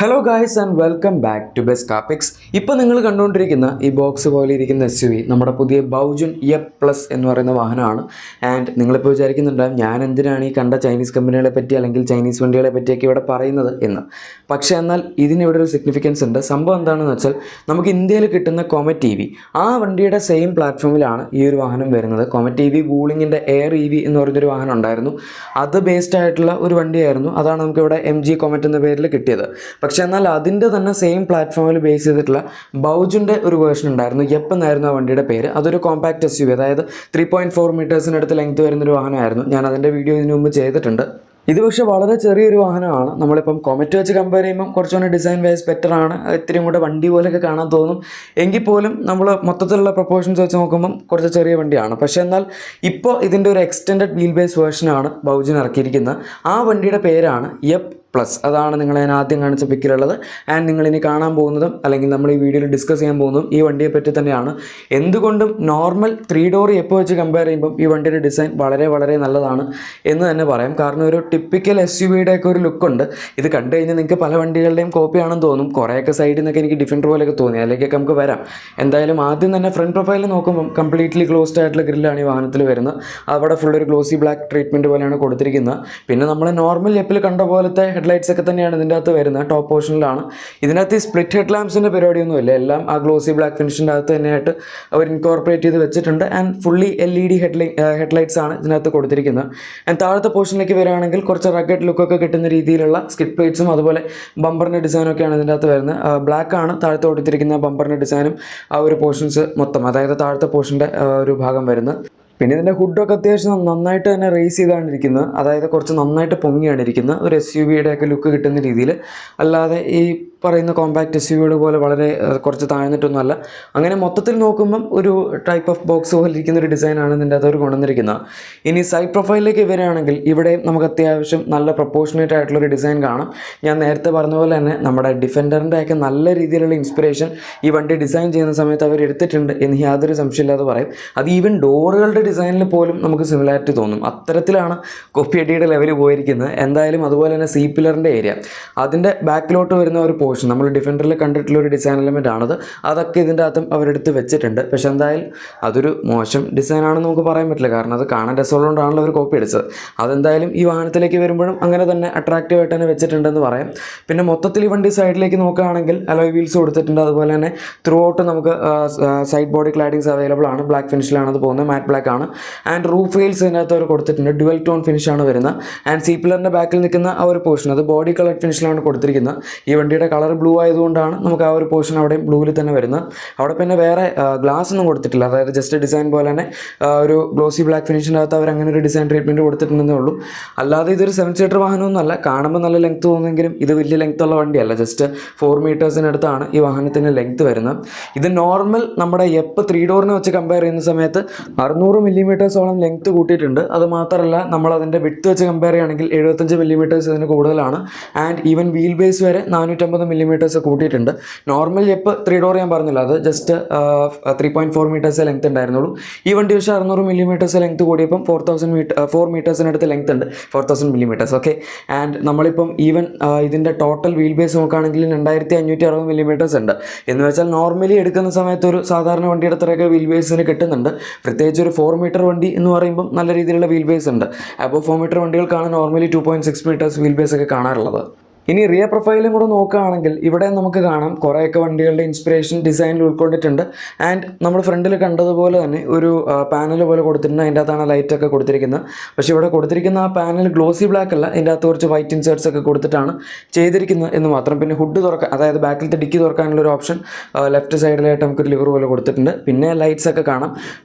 Hello guys and welcome back to best Kappics. ഇപ്പോൾ നിങ്ങൾ കണ്ടുകൊണ്ടിരിക്കുന്ന ഈ ബോക്സ് പോലെ ഇരിക്കുന്ന SUV നമ്മുടെ പുതിയ ബൗജുൻ എഫ് പ്ലസ് എന്ന് പറയുന്ന വാഹനമാണ്. ആൻഡ് നിങ്ങളിപ്പോൾ വിചാരിക്കുന്നുണ്ടാകും ഞാൻ എന്തിനാണ് ഈ കണ്ട ചൈനീസ് കമ്പനികളെ പറ്റി അല്ലെങ്കിൽ ചൈനീസ് വണ്ടികളെ പറ്റിയൊക്കെ ഇവിടെ പറയുന്നത് എന്ന്. പക്ഷേ എന്നാൽ ഇതിനിവിടെ ഒരു സിഗ്നിഫിക്കൻസ് ഉണ്ട്. സംഭവം എന്താണെന്ന് വെച്ചാൽ നമുക്ക് ഇന്ത്യയിൽ കിട്ടുന്ന കോമറ്റ് EV ആ വണ്ടിയുടെ സെയിം പ്ലാറ്റ്ഫോമിലാണ് ഈ ഒരു വാഹനം വരുന്നത്. കോമറ്റ് EV വൂളിങ്ങിൻ്റെ എയർ EV എന്ന് പറയുന്നൊരു വാഹനം ഉണ്ടായിരുന്നു. അത് ബേസ്ഡ് ആയിട്ടുള്ള ഒരു വണ്ടിയായിരുന്നു. അതാണ് നമുക്കിവിടെ MG കോമറ്റ് എന്ന പേരിൽ കിട്ടിയത്. പക്ഷേ എന്നാൽ അതിൻ്റെ തന്നെ സെയിം പ്ലാറ്റ്ഫോമിൽ ബേസ് ചെയ്തിട്ടുള്ള ബൗജിൻ്റെ ഒരു വേർഷൻ ഉണ്ടായിരുന്നു. എപ്പ് എന്നായിരുന്നു ആ വണ്ടിയുടെ പേര്. അതൊരു കോമ്പാക്ട് SUV, അതായത് 3.4 മീറ്റേഴ്സിനടുത്ത് ലെങ്ത് വരുന്നൊരു വാഹനമായിരുന്നു. ഞാൻ അതിൻ്റെ വീഡിയോ ഇതിനു മുമ്പ് ചെയ്തിട്ടുണ്ട്. ഇത് പക്ഷേ വളരെ ചെറിയൊരു വാഹനമാണ്. നമ്മളിപ്പം കോമറ്റ് വെച്ച് കമ്പയർ ചെയ്യുമ്പം കുറച്ചുകൂടി ഡിസൈൻ വൈസ് ബെറ്റർ ആണ്. ഇത്തിരിയും കൂടെ വണ്ടി പോലെയൊക്കെ കാണാൻ തോന്നും. എങ്കിൽ പോലും നമ്മൾ മൊത്തത്തിലുള്ള പ്രൊപ്പോർഷൻസ് വെച്ച് നോക്കുമ്പം കുറച്ച് ചെറിയ വണ്ടിയാണ്. പക്ഷേ എന്നാൽ ഇപ്പോൾ ഇതിൻ്റെ ഒരു എക്സ്റ്റെൻഡഡ് വീൽ ബേസ് വേർഷനാണ് ബൗജിൻ ഇറക്കിയിരിക്കുന്നത്. ആ വണ്ടിയുടെ പേരാണ് എഫ് പ്ലസ്. അതാണ് നിങ്ങളെ ഞാൻ ആദ്യം കാണിച്ച പിക്കിലുള്ളത്. ആൻഡ് നിങ്ങളിനി കാണാൻ പോകുന്നതും അല്ലെങ്കിൽ നമ്മൾ ഈ വീഡിയോയിൽ ഡിസ്കസ് ചെയ്യാൻ പോകുന്നതും ഈ വണ്ടിയെ പറ്റി തന്നെയാണ്. എന്തുകൊണ്ടും നോർമൽ 3 ഡോർ എപ്പോൾ വെച്ച് കമ്പയർ ചെയ്യുമ്പം ഈ വണ്ടിയുടെ ഡിസൈൻ വളരെ വളരെ നല്ലതാണ് എന്ന് തന്നെ പറയാം. കാരണം ഒരു ടിപ്പിക്കൽ SUVയുടെ ഒക്കെ ഒരു ലുക്കുണ്ട്. ഇത് കണ്ടു കഴിഞ്ഞാൽ നിങ്ങൾക്ക് പല വണ്ടികളുടെയും കോപ്പിയാണെന്ന് തോന്നും. കുറേയൊക്കെ സൈഡിൽ നിന്നൊക്കെ എനിക്ക് ഡിഫറെൻറ്റ് പോലെയൊക്കെ തോന്നി. അതിലേക്കൊക്കെ നമുക്ക് വരാം. എന്തായാലും ആദ്യം തന്നെ ഫ്രണ്ട് പ്രൊഫൈലിൽ നോക്കുമ്പം കംപ്ലീറ്റ്ലി ക്ലോസ്ഡ് ആയിട്ടുള്ള ഗ്രില്ലാണ് ഈ വാഹനത്തിൽ വരുന്നത്. അവിടെ ഫുൾ ഒരു ഗ്ലോസി ബ്ലാക്ക് ട്രീറ്റ്മെൻറ്റ് പോലെയാണ് കൊടുത്തിരിക്കുന്നത്. പിന്നെ നമ്മൾ നോർമൽ എപ്പിൽ കണ്ട പോലത്തെ ഹെഡ്ലൈറ്റ്സ് ഒക്കെ തന്നെയാണ് ഇതിൻ്റെ അകത്ത് വരുന്നത്. ടോപ്പ് പോർഷനിലാണ്. ഇതിനകത്ത് ഈ സ്പ്ലിറ്റ് ഹെഡ് ലാംപ്സിൻ്റെ പരിപാടിയൊന്നുമില്ല. എല്ലാം ആ ഗ്ലോസി ബ്ലാക്ക് ഫിനിഷിൻ്റെ അകത്ത് തന്നെയായിട്ട് അവർ ഇൻകോർപ്പറേറ്റ് ചെയ്ത് വെച്ചിട്ടുണ്ട്. ആൻഡ് ഫുള്ളി LED ഹെഡ്ലൈറ്റ്സ് ആണ് ഇതിനകത്ത് കൊടുത്തിരിക്കുന്നത്. ആൻഡ് താഴത്തെ പോർഷനിലേക്ക് വരികയാണെങ്കിൽ കുറച്ച് റഗഡ് ലുക്കൊക്കെ കിട്ടുന്ന രീതിയിലുള്ള സ്കിഡ് പ്ലേറ്റ്സും അതുപോലെ ബമ്പറിൻ്റെ ഡിസൈനൊക്കെയാണ് ഇതിൻ്റെ അകത്ത് വരുന്നത്. ബ്ലാക്ക് ആണ് താഴത്തെ കൊടുത്തിരിക്കുന്ന ബമ്പറിൻ്റെ ഡിസൈനും ആ ഒരു പോർഷൻസ് മൊത്തം, അതായത് താഴത്തെ പോർഷൻ്റെ ഒരു ഭാഗം വരുന്നത്. പിന്നെ ഇതിൻ്റെ ഹുഡൊക്കെ അത്യാവശ്യം നന്നായിട്ട് തന്നെ റേസ് ചെയ്താണ് ഇരിക്കുന്നത്. അതായത് കുറച്ച് നന്നായിട്ട് പൊങ്ങിയാണ് ഇരിക്കുന്നത്. ഒരു SUVയുടെ ഒക്കെ ലുക്ക് കിട്ടുന്ന രീതിയിൽ, അല്ലാതെ ഈ പറയുന്ന കോമ്പാക്ട് SUVയുടെ പോലെ വളരെ കുറച്ച് താഴ്ന്നിട്ടൊന്നുമല്ല. അങ്ങനെ മൊത്തത്തിൽ നോക്കുമ്പം ഒരു ടൈപ്പ് ഓഫ് ബോക്സ് പോലെ ഇരിക്കുന്ന ഒരു ഡിസൈനാണ് ഇതിൻ്റെ അകത്ത് കൊണ്ടുവന്നിരിക്കുന്നത്. ഇനി സൈഡ് പ്രൊഫൈലിലേക്ക് വരികയാണെങ്കിൽ ഇവിടെ നമുക്ക് അത്യാവശ്യം നല്ല പ്രൊപ്പോർഷനേറ്റ് ആയിട്ടുള്ളൊരു ഡിസൈൻ കാണാം. ഞാൻ നേരത്തെ പറഞ്ഞ പോലെ തന്നെ നമ്മുടെ ഡിഫൻഡറിൻ്റെ ഒക്കെ നല്ല രീതിയിലുള്ള ഇൻസ്പിറേഷൻ ഈ വണ്ടി ഡിസൈൻ ചെയ്യുന്ന സമയത്ത് അവർ എടുത്തിട്ടുണ്ട് എന്ന് യാതൊരു സംശയമില്ലാതെ പറയും. അത് ഈവൻ ഡോറുകളുടെ ഡിസൈനിൽ പോലും നമുക്ക് സിമിലാരിറ്റി തോന്നും. അത്തരത്തിലാണ് കോപ്പി അടിയുടെ ലെവൽ പോയിരിക്കുന്നത്. എന്തായാലും അതുപോലെ തന്നെ സി പില്ലറിൻ്റെ ഏരിയ, അതിൻ്റെ ബാക്കിലോട്ട് വരുന്ന ഒരു പോർഷൻ നമ്മൾ ഡിഫൻഡറിൽ കണ്ടിട്ടുള്ള ഒരു ഡിസൈൻ എലമെൻ്റ് ആണത്. അതൊക്കെ ഇതിൻ്റെ അകത്തും അവരെടുത്ത് വെച്ചിട്ടുണ്ട്. പക്ഷെ എന്തായാലും അതൊരു മോശം ഡിസൈനാണെന്ന് നമുക്ക് പറയാൻ പറ്റില്ല. കാരണം അത് കാണാൻ രസമുള്ളതുകൊണ്ടാണല്ലോ അവർ കോപ്പി അടിച്ചത്. അതെന്തായാലും ഈ വാഹനത്തിലേക്ക് വരുമ്പോഴും അങ്ങനെ തന്നെ അട്രാക്റ്റീവായിട്ട് തന്നെ വെച്ചിട്ടുണ്ടെന്ന് പറയാം. പിന്നെ മൊത്തത്തിൽ ഈ വണ്ടി സൈഡിലേക്ക് നോക്കുകയാണെങ്കിൽ അലോയ് വീൽസ് കൊടുത്തിട്ടുണ്ട്. അതുപോലെ തന്നെ ത്രൂ ഔട്ട് നമുക്ക് സൈഡ് ബോഡി ക്ലാഡിങ്സ് അവൈലബിൾ ആണ്. ബ്ലാക്ക് ഫിനിഷിലാണ് അത് പോകുന്നത്. മാറ്റ് ബ്ലാക്ക് ആണ്. ആൻഡ് റൂഫ് റെയിൽസ് ഇതിനകത്ത് അവർ കൊടുത്തിട്ടുണ്ട്. ഡ്യുവൽ ടോൺ ഫിനിഷാണ് വരുന്നത്. ആൻഡ് സി പില്ലറിൻ്റെ ബാക്കിൽ നിൽക്കുന്ന ആ ഒരു പോർഷൻ അത് ബോഡി കളർ ഫിനിഷിലാണ് കൊടുത്തിരിക്കുന്നത്. ഈ വണ്ടിയുടെ കളർ ബ്ലൂ ആയതുകൊണ്ടാണ് നമുക്ക് ആ ഒരു പോർഷൻ അവിടെ ബ്ലൂവിൽ തന്നെ വരുന്നത്. അവിടെ പിന്നെ വേറെ ഗ്ലാസ് ഒന്നും കൊടുത്തിട്ടില്ല. അതായത് ജസ്റ്റ് ഡിസൈൻ പോലെ തന്നെ ഒരു ഗ്ലോസി ബ്ലാക്ക് ഫിനിഷിൻ്റെ അകത്ത് അവർ അങ്ങനെ ഒരു ഡിസൈൻ ട്രീറ്റ്മെൻറ്റ് കൊടുത്തിട്ടുണ്ടെന്നേ ഉള്ളൂ. അല്ലാതെ ഇതൊരു 7 സീറ്റർ വാഹനമൊന്നുമല്ല. കാണുമ്പോൾ നല്ല ലെങ്ത്ത് തോന്നുമെങ്കിലും ഇത് വലിയ ലെങ്ത്ത് ഉള്ള വണ്ടിയല്ല. ജസ്റ്റ് 4 മീറ്റേഴ്സിനടുത്താണ് ഈ വാഹനത്തിന് ലെങ്ത്ത് വരുന്നത്. ഇത് നോർമൽ നമ്മുടെ എപ്പ് 3 ഡോറിനെ വെച്ച് കമ്പയർ ചെയ്യുന്ന സമയത്ത് 600 മില്ലിമീറ്റേഴ്സോളം ലെങ്ത്ത് കൂട്ടിയിട്ടുണ്ട്. അത് മാത്രമല്ല നമ്മൾ അതിൻ്റെ വിഡ്ത്ത് വെച്ച് കമ്പയർ ചെയ്യുകയാണെങ്കിൽ 75 മില്ലിമീറ്റേഴ്സ് ഇതിന് കൂടുതലാണ്. ആൻഡ് ഈവൻ വീൽ ബേസ് വരെ 450 മില്ലിമീറ്റേഴ്സ് കൂട്ടിയിട്ടുണ്ട്. നോർമൽ എപ്പ് 3 ഡോർ ഞാൻ പറഞ്ഞില്ല, അത് ജസ്റ്റ് 3.4 മീറ്റേഴ്സ് ലെങ്ത്ത് ഉണ്ടായിരുന്നുള്ളൂ. ഈ വണ്ടി പക്ഷേ 600 മില്ലിമീറ്റേഴ്സ് ലെങ്ത്ത് കൂടിയപ്പം 4 മീറ്റേഴ്സിനടുത്ത് ലെങ്ത്ത് ഉണ്ട്, 4000 മില്ലിമീറ്റേഴ്സ്. ഓക്കെ. ആൻഡ് നമ്മളിപ്പം ഈവൻ ഇതിൻ്റെ ടോട്ടൽ വീൽ ബേസ് നോക്കുകയാണെങ്കിൽ 2560 മില്ലിമീറ്റേഴ്സ് ഉണ്ട്. എന്ന് വെച്ചാൽ നോർമലി എടുക്കുന്ന സമയത്ത് ഒരു സാധാരണ വണ്ടിയുടെ അത്രയൊക്കെ വീൽ ബേസിന് കിട്ടുന്നുണ്ട്. പ്രത്യേകിച്ച് ഒരു 4 മീറ്റർ വണ്ടി എന്ന് പറയുമ്പം നല്ല രീതിയിലുള്ള വീൽ ബേസ് ഉണ്ട്. അപ്പോൾ 4 മീറ്റർ വണ്ടികൾക്കാണ് നോർമലി 2.6 മീറ്റേഴ്സ് വീൽ ബേസ് ഒക്കെ കാണാറുള്ളത്. ഇനി റിയർ പ്രൊഫൈലും കൂടെ നോക്കുകയാണെങ്കിൽ ഇവിടെ നമുക്ക് കാണാം കുറേയൊക്കെ വണ്ടികളുടെ ഇൻസ്പിറേഷൻ ഡിസൈനിൽ ഉൾക്കൊണ്ടിട്ടുണ്ട്. ആൻഡ് നമ്മൾ ഫ്രണ്ടിൽ കണ്ടതുപോലെ തന്നെ ഒരു പാനൽ പോലെ കൊടുത്തിട്ടുണ്ട്. അതിൻ്റെ അകത്താണ് ലൈറ്റൊക്കെ കൊടുത്തിരിക്കുന്നത്. പക്ഷേ ഇവിടെ കൊടുത്തിരിക്കുന്ന ആ പാനൽ ഗ്ലോസി ബ്ലാക്ക് അല്ല. ഇതിൻ്റെ അകത്ത് കുറച്ച് വൈറ്റ് ഇൻസേർട്സ് ഒക്കെ കൊടുത്തിട്ടാണ് ചെയ്തിരിക്കുന്നത് എന്ന് മാത്രം. പിന്നെ ഹുഡ് തുറക്കാൻ, അതായത് ബാക്കിലത്തെ ഡിക്കി തുറക്കാനുള്ള ഒരു ഓപ്ഷൻ ലെഫ്റ്റ് സൈഡിലായിട്ട് നമുക്കൊരു ലിവർ പോലെ കൊടുത്തിട്ടുണ്ട്. പിന്നെ ലൈറ്റ്സ് ഒക്കെ കാണാം.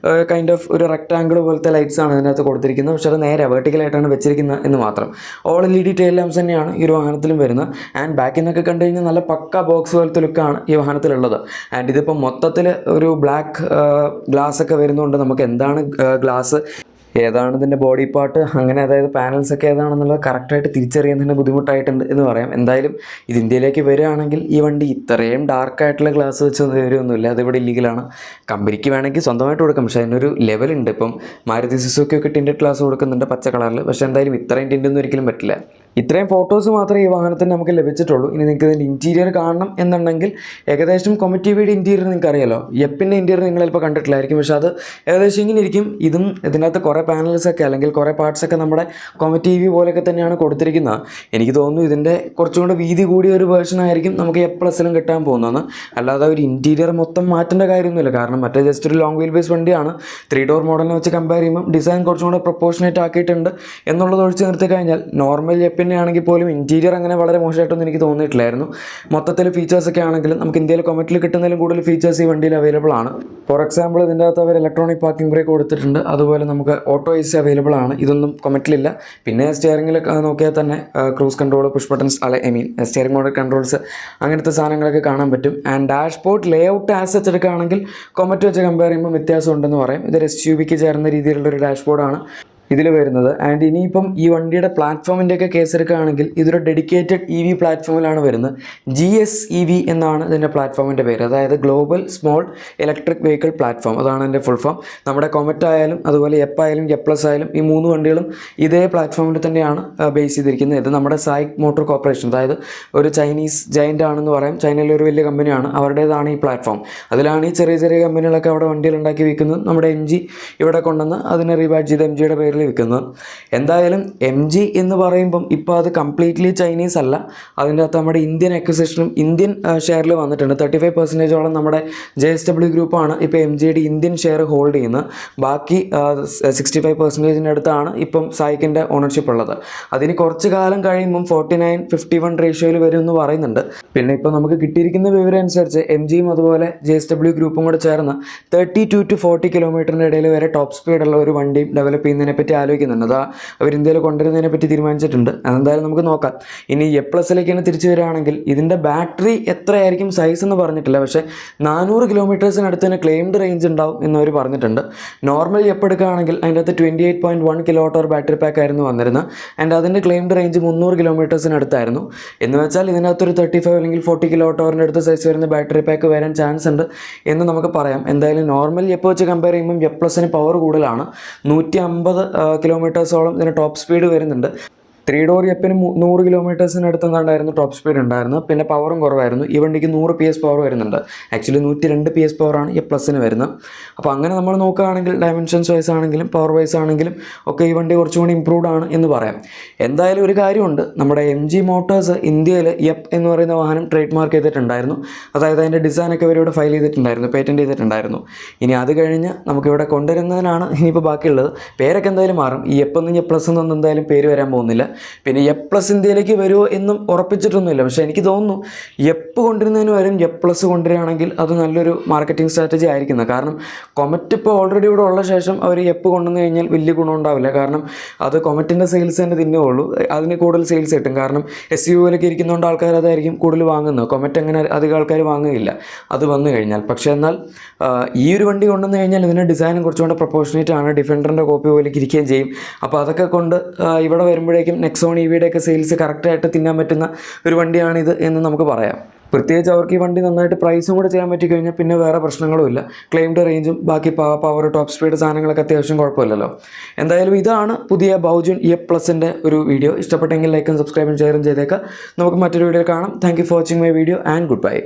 കൈൻഡ് ഓഫ് ഒരു റെക്ടാങ്കിൾ പോലത്തെ ലൈറ്റ്സ് ആണ് ഇതിനകത്ത് കൊടുത്തിരിക്കുന്നത്. പക്ഷേ അത് നേരെ വെർട്ടിക്കലായിട്ടാണ് വെച്ചിരിക്കുന്നത് എന്ന് മാത്രം. ഓൾ LED ടെയിൽ ലാംപ്സ് തന്നെയാണ് ഈ ഒരു വാഹനത്തിലും വരുന്നത്. ആൻഡ് ബാക്കിൽ നിന്നൊക്കെ കണ്ടു കഴിഞ്ഞാൽ നല്ല പക്ക ബോക്സ് പോലത്തെ ലുക്കാണ് ഈ വാഹനത്തിലുള്ളത്. ആൻഡ് ഇതിപ്പോൾ മൊത്തത്തിൽ ഒരു ബ്ലാക്ക് ഗ്ലാസ് ഒക്കെ വരുന്നതുകൊണ്ട് നമുക്ക് എന്താണ് ഗ്ലാസ്, ഏതാണ് ഇതിൻ്റെ ബോഡി പാർട്ട്, അങ്ങനെ അതായത് പാനൽസ് ഒക്കെ ഏതാണെന്നുള്ളത് കറക്റ്റായിട്ട് തിരിച്ചറിയാൻ തന്നെ ബുദ്ധിമുട്ടായിട്ടുണ്ട് എന്ന് പറയാം. എന്തായാലും ഇത് ഇന്ത്യയിലേക്ക് വരികയാണെങ്കിൽ ഈ വണ്ടി ഇത്രയും ഡാർക്കായിട്ടുള്ള ഗ്ലാസ് വെച്ച് വരുമൊന്നുമില്ല. അതിവിടെ ഇല്ലീഗലാണ്. കമ്പനിക്ക് വേണമെങ്കിൽ സ്വന്തമായിട്ട് കൊടുക്കാം. പക്ഷേ അതിനൊരു ലെവലുണ്ട്. ഇപ്പം മാരുതി സുസുക്കി ഒക്കെ ടിൻറ്റഡ് ഗ്ലാസ് കൊടുക്കുന്നുണ്ട് പച്ച കളറിൽ. പക്ഷേ എന്തായാലും ഇത്രയും ടിൻ്റൊന്നും ഒരിക്കലും പറ്റില്ല. ഇത്രയും ഫോട്ടോസ് മാത്രമേ ഈ വാഹനത്തിന് നമുക്ക് ലഭിച്ചിട്ടുള്ളൂ. ഇനി നിങ്ങൾക്ക് ഇതിൻ്റെ ഇൻറ്റീരിയർ കാണണം എന്നുണ്ടെങ്കിൽ ഏകദേശം കൊമറ്റീവിയുടെ ഇൻറ്റീരിയർ നിങ്ങൾക്ക് അറിയാലോ. എപ്പിൻ്റെ ഇൻറ്റീരിയർ നിങ്ങൾ ചിലപ്പോൾ കണ്ടിട്ടില്ലായിരിക്കും, പക്ഷേ അത് ഏകദേശം ഇങ്ങനെ ഇരിക്കും. ഇതും ഇതിനകത്ത് കുറേ പാനൽസൊക്കെ അല്ലെങ്കിൽ കുറേ പാർട്സൊക്കെ നമ്മുടെ കൊമറ്റീവി പോലെയൊക്കെ തന്നെയാണ് കൊടുത്തിരിക്കുന്നത്. എനിക്ക് തോന്നുന്നു ഇതിൻ്റെ കുറച്ചും കൂടെ വീതി കൂടിയ ഒരു വേർഷൻ ആയിരിക്കും നമുക്ക് എ പ്ലസിലും കിട്ടാൻ പോകുന്നതെന്ന്. അല്ലാതെ ഒരു ഇൻറ്റീരിയർ മൊത്തം മാറ്റേണ്ട കാര്യമൊന്നുമില്ല. കാരണം മറ്റേ ജസ്റ്റ് ഒരു ലോങ് വീൽ ബേസ് വണ്ടിയാണ്. 3 ഡോർ മോഡലിനെ വെച്ച് കമ്പയർ ചെയ്യുമ്പോൾ ഡിസൈൻ കുറച്ചും കൂടെ പ്രൊപ്പോർഷനേറ്റ് ആക്കിയിട്ടുണ്ട് എന്നുള്ളത് ഒഴിച്ച് നിർത്തി കഴിഞ്ഞാൽ നോർമൽ എപ്പിൻ്റെ ആണെങ്കിൽ പോലും ഇൻറ്റീരിയർ അങ്ങനെ വളരെ മോശമായിട്ടൊന്നും എനിക്ക് തോന്നിയിട്ടില്ലായിരുന്നു. മൊത്തത്തിൽ ഫീച്ചേഴ്സൊക്കെ ആണെങ്കിലും നമുക്ക് ഇന്ത്യയിൽ കൊമറ്റിൽ കിട്ടുന്നതിലും കൂടുതൽ ഫീച്ചേഴ്സ് ഈ വണ്ടിയിൽ അവൈലബിൾ ആണ്. ഫോർ എക്സാമ്പിൾ ഇതിൻ്റെ അകത്ത് അവർ ഇലക്ട്രോണിക് പാർക്കിംഗ് ബ്രേക്ക് കൊടുത്തിട്ടുണ്ട്. അതുപോലെ നമുക്ക് ഓട്ടോ എ സി അവൈലബിൾ ആണ്. ഇതൊന്നും കൊമറ്റിലില്ല. പിന്നെ സ്റ്റിയറിംഗിൽ നോക്കിയാൽ തന്നെ cruise control, push buttons, steering model controls, അങ്ങനത്തെ സാധനങ്ങളൊക്കെ കാണാൻ പറ്റും. And dashboard layout as such എടുക്കുകയാണെങ്കിൽ കൊമറ്റ് വെച്ച് കമ്പയർ ചെയ്യുമ്പോൾ വ്യത്യാസം ഉണ്ടെന്ന് പറയും. ഇത് SUV-ക്ക് ചേർന്ന രീതിയിലുള്ളൊരു ഡാഷ്ബോർഡാണ് ഇതിൽ വരുന്നത്. ആൻഡ് ഇനിയിപ്പം ഈ വണ്ടിയുടെ പ്ലാറ്റ്ഫോമിൻ്റെയൊക്കെ കേസ് എടുക്കുകയാണെങ്കിൽ ഇതൊരു ഡെഡിക്കേറ്റഡ് EV പ്ലാറ്റ്ഫോമിലാണ് വരുന്നത്. GSEV എന്നാണ് ഇതിൻ്റെ പ്ലാറ്റ്ഫോമിൻ്റെ പേര്. അതായത് global small electric vehicle platform, അതാണ് എൻ്റെ ഫുൾ ഫോം. നമ്മുടെ കൊമറ്റ് ആയാലും അതുപോലെ എപ്പ് ആയാലും എ പ്ലസ് ആയാലും ഈ 3 വണ്ടികളും ഇതേ പ്ലാറ്റ്ഫോമിൽ തന്നെയാണ് ബേസ് ചെയ്തിരിക്കുന്നത്. ഇത് നമ്മുടെ സായിക് മോട്ടോർ കോർപ്പറേഷൻ, അതായത് ഒരു ചൈനീസ് ജയൻ്റ് ആണെന്ന് പറയാം. ചൈനയിലെ ഒരു വലിയ കമ്പനിയാണ്, അവരുടേതാണ് ഈ പ്ലാറ്റ്ഫോം. അതിലാണ് ഈ ചെറിയ ചെറിയ കമ്പനികളൊക്കെ അവിടെ വണ്ടികൾ ഉണ്ടാക്കി വിൽക്കുന്നത്. നമ്മുടെ MG ഇവിടെ കൊണ്ടുവന്ന് അതിനെ റീബാഡ് ചെയ്ത് MGയുടെ പേരിൽ വിൽക്കുന്നത്. എന്തായാലും MG എന്ന് പറയുമ്പം ഇപ്പോൾ അത് കംപ്ലീറ്റ്ലി ചൈനീസ് അല്ല. അതിൻ്റെ അകത്ത് നമ്മുടെ ഇന്ത്യൻ അക്വിസിഷനും ഇന്ത്യൻ ഷെയറിൽ വന്നിട്ടുണ്ട്. 35% നമ്മുടെ JSW ഗ്രൂപ്പാണ് ഇപ്പോൾ MGയുടെ ഇന്ത്യൻ ഷെയർ ഹോൾഡ് ചെയ്യുന്നത്. ബാക്കി 65% അടുത്താണ് ഇപ്പം സായിക്കിൻ്റെ ഓണർഷിപ്പ് ഉള്ളത്. അതിന് കുറച്ച് കാലം കഴിയുമ്പം 49-51 റേഷ്യോയിൽ വരും എന്ന് പറയുന്നുണ്ട്. പിന്നെ ഇപ്പോൾ നമുക്ക് കിട്ടിയിരിക്കുന്ന വിവരം അനുസരിച്ച് MGയും അതുപോലെ JSW ഗ്രൂപ്പും കൂടെ ചേർന്ന് 32 to 40 കിലോമീറ്ററിൻ്റെ ഇടയിൽ വരെ ടോപ്പ് സ്പീഡുള്ള ഒരു വണ്ടിയും ഡെവലപ്പ് ചെയ്യുന്നതിനെ പറ്റി ആലോചിക്കുന്നുണ്ട്. അതാ അവർ ഇന്ത്യയിൽ കൊണ്ടുവരുന്നതിനെ പറ്റി തീരുമാനിച്ചിട്ടുണ്ട്. അതെന്തായാലും നമുക്ക് നോക്കാം. ഇനി എ പ്ലസിലേക്കാണ് തിരിച്ചു വരികയാണെങ്കിൽ ഇതിൻ്റെ ബാറ്ററി എത്രയായിരിക്കും സൈസ് എന്ന് പറഞ്ഞിട്ടില്ല, പക്ഷേ 400 കിലോമീറ്റേഴ്സിനടുത്ത് തന്നെ ക്ലെയിംഡ് റേഞ്ച് ഉണ്ടാവും എന്നവർ പറഞ്ഞിട്ടുണ്ട്. നോർമൽ എപ്പ് എടുക്കുകയാണെങ്കിൽ അതിൻ്റെ അകത്ത് 28.1 kWh ബാറ്ററി പാക്ക് ആയിരുന്നു വന്നിരുന്നത്. ആൻഡ് അതിൻ്റെ ക്ലെയിംഡ് റേഞ്ച് 300 കിലോമീറ്റേഴ്സിനടുത്തായിരുന്നു. എന്ന് വെച്ചാൽ ഇതിനകത്തൊരു 35 അല്ലെങ്കിൽ 40 kWhന്റെ അടുത്ത് സൈസ് വരുന്ന ബാറ്ററി പാക്ക് വരാൻ ചാൻസ് ഉണ്ട് എന്ന് നമുക്ക് പറയാം. എന്തായാലും നോർമൽ എപ്പ് വെച്ച് കമ്പയർ ചെയ്യുമ്പോൾ എ പ്ലസിന് പവർ കൂടുതലാണ്. 150 കിലോമീറ്റേഴ്സോളം ഇതിന് ടോപ്പ് സ്പീഡ് വരുന്നുണ്ട്. 3 ഡോർ എപ്പിന് 100 കിലോമീറ്റേഴ്സിനടുത്ത് എന്തായിരുന്നു ടോപ്പ് സ്പീഡ് ഉണ്ടായിരുന്നു. പിന്നെ പവറും കുറവായിരുന്നു. ഈ വണ്ടിക്ക് 100 PS പവർ വരുന്നുണ്ട്. ആക്ച്വലി 102 PS പവറാണ് എ പ്ലസിന് വരുന്നത്. അപ്പോൾ അങ്ങനെ നമ്മൾ നോക്കുകയാണെങ്കിൽ ഡയമെൻഷൻസ് വൈസ് ആണെങ്കിലും പവർ വൈസ് ആണെങ്കിലും ഒക്കെ ഈ വണ്ടി കുറച്ചുകൂടി ഇമ്പ്രൂവ്ഡ് ആണ് എന്ന് പറയാം. എന്തായാലും ഒരു കാര്യമുണ്ട്, നമ്മുടെ MG മോട്ടോഴ്സ് ഇന്ത്യയിൽ എപ്പ് എന്ന് പറയുന്ന വാഹനം ട്രേഡ് മാർക്ക് ചെയ്തിട്ടുണ്ടായിരുന്നു. അതായത് അതിൻ്റെ ഡിസൈനൊക്കെ അവരിവിടെ ഫയൽ ചെയ്തിട്ടുണ്ടായിരുന്നു, പേറ്റൻറ്റ് ചെയ്തിട്ടുണ്ടായിരുന്നു. ഇനി അത് കഴിഞ്ഞ് നമുക്കിവിടെ കൊണ്ടുവരുന്നതിനാണ് ഇനിയിപ്പോൾ ബാക്കിയുള്ളത്. പേരൊക്കെ എന്തായാലും മാറും. ഈ എപ്പ് എന്നും എ പ്ലസ് എന്നൊന്നും എന്തായാലും പേര് വരാൻ പോകുന്നില്ല. പിന്നെ എ പ്ലസ് ഇന്ത്യയിലേക്ക് വരുമോ എന്നും ഉറപ്പിച്ചിട്ടൊന്നുമില്ല. പക്ഷേ എനിക്ക് തോന്നുന്നു എപ്പ് കൊണ്ടുവരുന്നതിന് വരും എ പ്ലസ് കൊണ്ടുവരികയാണെങ്കിൽ അത് നല്ലൊരു മാർക്കറ്റിംഗ് സ്ട്രാറ്റജി ആയിരിക്കുന്നത്. കാരണം കൊമറ്റ് ഇപ്പോൾ ഓൾറെഡി ഇവിടെ ഉള്ള ശേഷം അവർ എപ്പ് കൊണ്ടുവന്ന് കഴിഞ്ഞാൽ വലിയ ഗുണമുണ്ടാവില്ല. കാരണം അത് കൊമറ്റിൻ്റെ സെയിൽസ് തന്നെ തിന്നുകയുള്ളൂ. അതിന് കൂടുതൽ സെയിൽസ് കിട്ടും. കാരണം SUV-യിലൊക്കെ ഇരിക്കുന്നതുകൊണ്ട് ആൾക്കാർ അതായിരിക്കും കൂടുതൽ വാങ്ങുന്നത്. കൊമറ്റ് അങ്ങനെ അധികം ആൾക്കാർ വാങ്ങുകയില്ല അത് വന്നു കഴിഞ്ഞാൽ. പക്ഷേ എന്നാൽ ഈ ഒരു വണ്ടി കൊണ്ടുവന്ന് കഴിഞ്ഞാൽ ഇതിൻ്റെ ഡിസൈനും കുറച്ചുകൂടെ പ്രൊപ്പോർഷനേറ്റ് ആണ്. ഡിഫൻഡറിൻ്റെ കോപ്പി പോലെ ഇരിക്കുകയും ചെയ്യും. അപ്പോൾ അതൊക്കെ കൊണ്ട് ഇവിടെ വരുമ്പോഴേക്കും നെക്സോൺ EVയുടെയൊക്കെ സെയിൽസ് കറക്റ്റായിട്ട് തിന്നാൻ പറ്റുന്ന ഒരു വണ്ടിയാണിത് എന്ന് നമുക്ക് പറയാം. പ്രത്യേകിച്ച് അവർക്ക് ഈ വണ്ടി നന്നായിട്ട് പ്രൈസും കൂടെ ചെയ്യാൻ പറ്റിക്കഴിഞ്ഞാൽ പിന്നെ വേറെ പ്രശ്നങ്ങളുമില്ല. ക്ലെയിംഡ് റേഞ്ചും ബാക്കി പവർ ടോപ്പ് സ്പീഡ് സാധനങ്ങളൊക്കെ അത്യാവശ്യം കുഴപ്പമില്ലല്ലോ. എന്തായാലും ഇതാണ് പുതിയ ബൗജുൻ എ പ്ലസിൻ്റെ ഒരു വീഡിയോ. ഇഷ്ടപ്പെട്ടെങ്കിൽ ലൈക്കും സബ്സ്ക്രൈബും ഷെയറും ചെയ്തേക്കാം. നമുക്ക് മറ്റൊരു വീഡിയോ കാണാം. Thank you for watching my video and good bye.